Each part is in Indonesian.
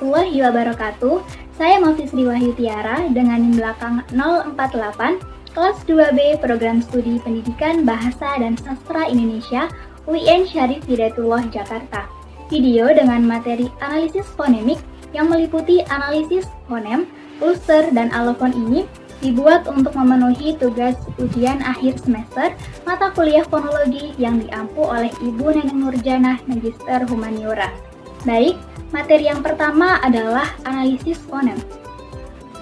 warahmatullahi wabarakatuh. Saya Mafisri Wahyu Tiara dengan NIM belakang 048, kelas 2B Program Studi Pendidikan Bahasa dan Sastra Indonesia, UIN Syarif Hidayatullah Jakarta. Video dengan materi analisis fonemik yang meliputi analisis fonem, kluster, dan alofon ini dibuat untuk memenuhi tugas ujian akhir semester mata kuliah fonologi yang diampu oleh Ibu Neneng Nurjanah, Magister Humaniora. Baik, materi yang pertama adalah analisis fonem.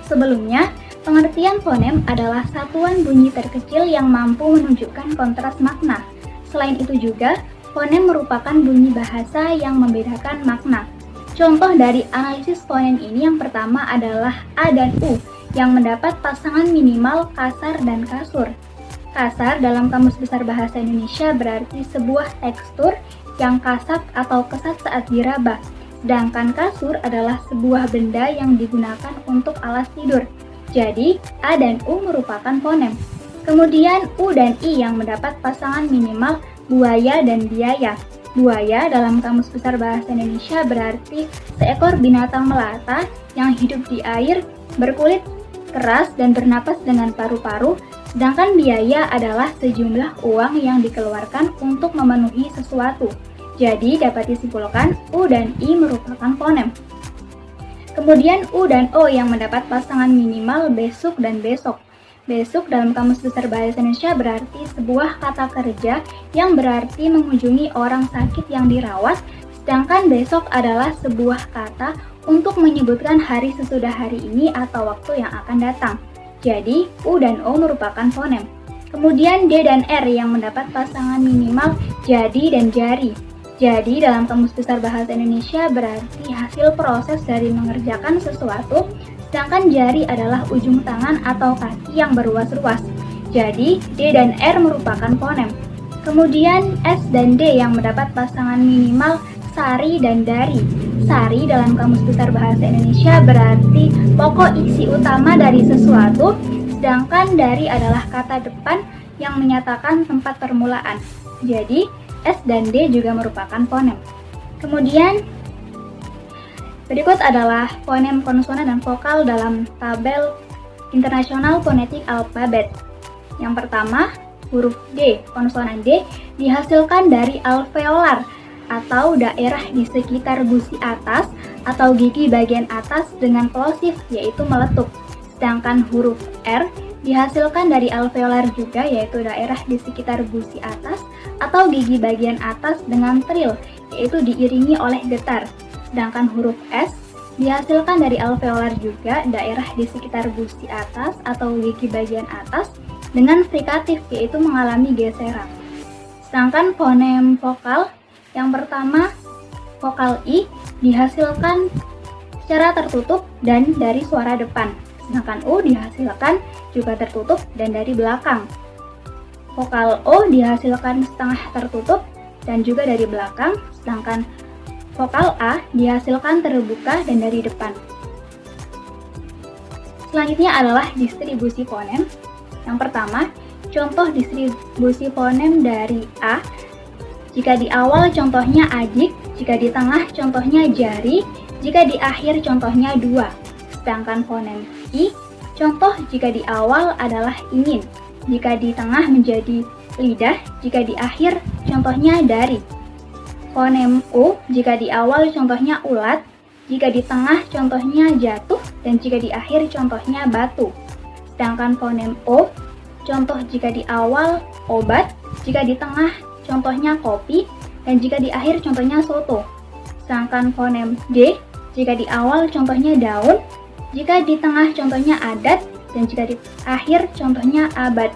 Sebelumnya, pengertian fonem adalah satuan bunyi terkecil yang mampu menunjukkan kontras makna. Selain itu juga, fonem merupakan bunyi bahasa yang membedakan makna. Contoh dari analisis fonem ini yang pertama adalah A dan U, yang mendapat pasangan minimal kasar dan kasur. Kasar dalam Kamus Besar Bahasa Indonesia berarti sebuah tekstur yang kasar atau kesat saat diraba, sedangkan kasur adalah sebuah benda yang digunakan untuk alas tidur. Jadi, A dan U merupakan fonem. Kemudian U dan I yang mendapat pasangan minimal buaya dan biaya. Buaya dalam Kamus Besar Bahasa Indonesia berarti seekor binatang melata yang hidup di air, berkulit keras dan bernapas dengan paru-paru, sedangkan biaya adalah sejumlah uang yang dikeluarkan untuk memenuhi sesuatu. Jadi dapat disimpulkan U dan I merupakan fonem. Kemudian U dan O yang mendapat pasangan minimal besuk dan besok. Besuk dalam Kamus Besar Bahasa Indonesia berarti sebuah kata kerja yang berarti mengunjungi orang sakit yang dirawat, sedangkan besok adalah sebuah kata untuk menyebutkan hari sesudah hari ini atau waktu yang akan datang. Jadi, U dan O merupakan fonem. Kemudian D dan R yang mendapat pasangan minimal jadi dan jari. Jadi, dalam Kamus Besar Bahasa Indonesia berarti hasil proses dari mengerjakan sesuatu, sedangkan jari adalah ujung tangan atau kaki yang berruas-ruas. Jadi, D dan R merupakan fonem. Kemudian S dan D yang mendapat pasangan minimal sari dan dari. Sari dalam Kamus Besar Bahasa Indonesia berarti pokok isi utama dari sesuatu, sedangkan dari adalah kata depan yang menyatakan tempat permulaan. Jadi, S dan D juga merupakan fonem. Kemudian, berikut adalah fonem konsonan dan vokal dalam tabel International Phonetic Alphabet. Yang pertama, huruf D, konsonan D dihasilkan dari alveolar atau daerah di sekitar gusi atas atau gigi bagian atas dengan plosif yaitu meletup. Sedangkan huruf R dihasilkan dari alveolar juga yaitu daerah di sekitar gusi atas atau gigi bagian atas dengan tril yaitu diiringi oleh getar. Sedangkan huruf S dihasilkan dari alveolar juga daerah di sekitar gusi atas atau gigi bagian atas dengan frikatif yaitu mengalami geseran. Sedangkan fonem vokal yang pertama, vokal I dihasilkan secara tertutup dan dari suara depan, sedangkan U dihasilkan juga tertutup dan dari belakang. Vokal O dihasilkan setengah tertutup dan juga dari belakang, sedangkan vokal A dihasilkan terbuka dan dari depan. Selanjutnya adalah distribusi fonem. Yang pertama, contoh distribusi fonem dari A. Jika di awal contohnya ajik, jika di tengah contohnya jari, jika di akhir contohnya dua. Sedangkan fonem I, contoh jika di awal adalah ingin, jika di tengah menjadi lidah, jika di akhir contohnya dari. Fonem U, jika di awal contohnya ulat, jika di tengah contohnya jatuh, dan jika di akhir contohnya batu. Sedangkan fonem O, contoh jika di awal obat, jika di tengah contohnya kopi, dan jika di akhir contohnya soto. Sedangkan fonem D, jika di awal contohnya daun, jika di tengah contohnya adat, dan jika di akhir contohnya abad.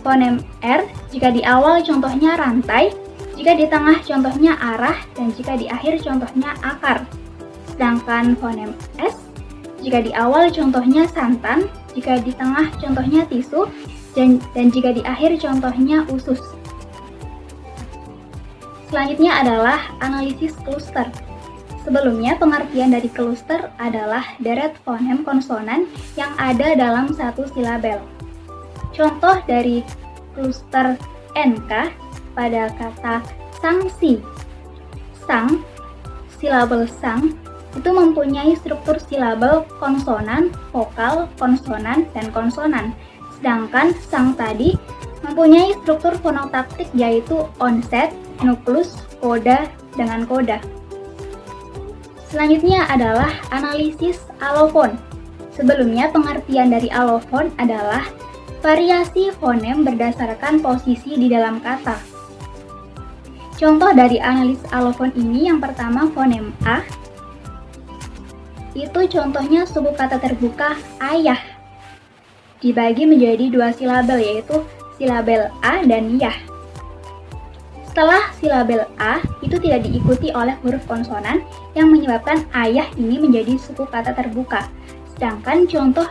Fonem R, jika di awal contohnya rantai, jika di tengah contohnya arah, dan jika di akhir contohnya akar. Sedangkan fonem S, jika di awal contohnya santan, jika di tengah contohnya tisu, dan jika di akhir contohnya usus. Selanjutnya adalah analisis kluster. Sebelumnya, pengertian dari kluster adalah deret fonem konsonan yang ada dalam satu silabel. Contoh dari kluster NK pada kata sangsi. Sang, silabel sang itu mempunyai struktur silabel konsonan, vokal, konsonan, dan konsonan. Sedangkan sang tadi mempunyai struktur fonotaktik yaitu onset, nuklus, koda, dengan koda. Selanjutnya adalah analisis alofon. Sebelumnya pengertian dari alofon adalah variasi fonem berdasarkan posisi di dalam kata. Contoh dari analis alofon ini yang pertama fonem A. Itu contohnya suku kata terbuka ayah dibagi menjadi dua silabel yaitu silabel A dan yah. Setelah silabel A itu tidak diikuti oleh huruf konsonan yang menyebabkan ayah ini menjadi suku kata terbuka. Sedangkan contoh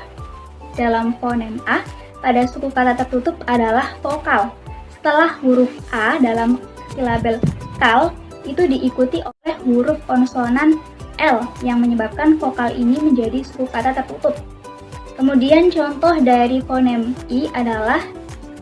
dalam fonem A pada suku kata tertutup adalah vokal. Setelah huruf A dalam silabel kal itu diikuti oleh huruf konsonan L yang menyebabkan vokal ini menjadi suku kata tertutup. Kemudian contoh dari fonem I adalah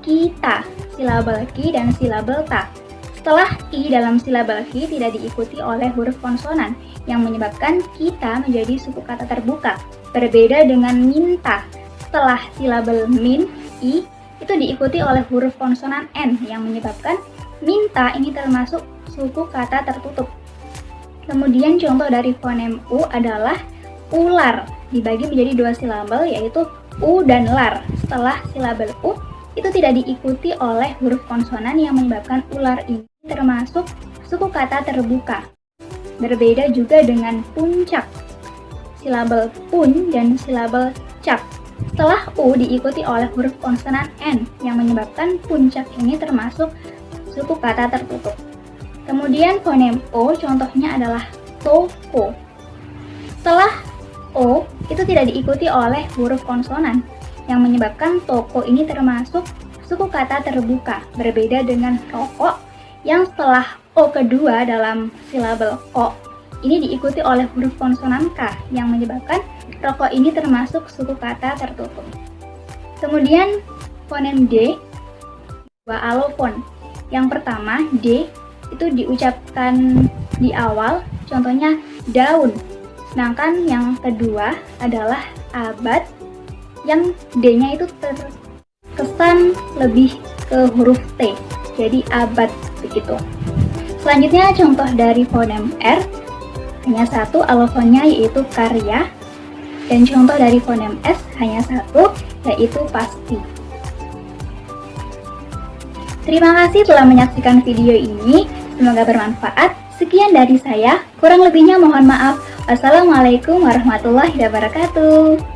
kita, silabel ki dan silabel ta. Setelah i dalam silabel ki tidak diikuti oleh huruf konsonan yang menyebabkan kita menjadi suku kata terbuka. Berbeda dengan minta. Setelah silabel min, i, itu diikuti oleh huruf konsonan n yang menyebabkan minta ini termasuk suku kata tertutup. Kemudian contoh dari fonem u adalah ular, dibagi menjadi dua silabel yaitu u dan lar. Setelah silabel u itu tidak diikuti oleh huruf konsonan yang menyebabkan ular ini termasuk suku kata terbuka. Berbeda juga dengan puncak, silabel pun dan silabel cak. Setelah u diikuti oleh huruf konsonan n yang menyebabkan puncak ini termasuk suku kata tertutup. Kemudian fonem o contohnya adalah toko. Setelah o itu tidak diikuti oleh huruf konsonan yang menyebabkan toko ini termasuk suku kata terbuka. Berbeda dengan rokok yang setelah o kedua dalam silabel ko ini diikuti oleh huruf konsonan k yang menyebabkan rokok ini termasuk suku kata tertutup. Kemudian fonem D, dua alofon. Yang pertama D itu diucapkan di awal, contohnya daun. Sedangkan yang kedua adalah abad, yang D-nya itu terkesan lebih ke huruf T, jadi abad begitu. Selanjutnya contoh dari fonem R, hanya satu alofonnya yaitu karya. Dan contoh dari fonem S hanya satu, yaitu pasti. Terima kasih telah menyaksikan video ini, semoga bermanfaat. Sekian dari saya, kurang lebihnya mohon maaf. Wassalamualaikum warahmatullahi wabarakatuh.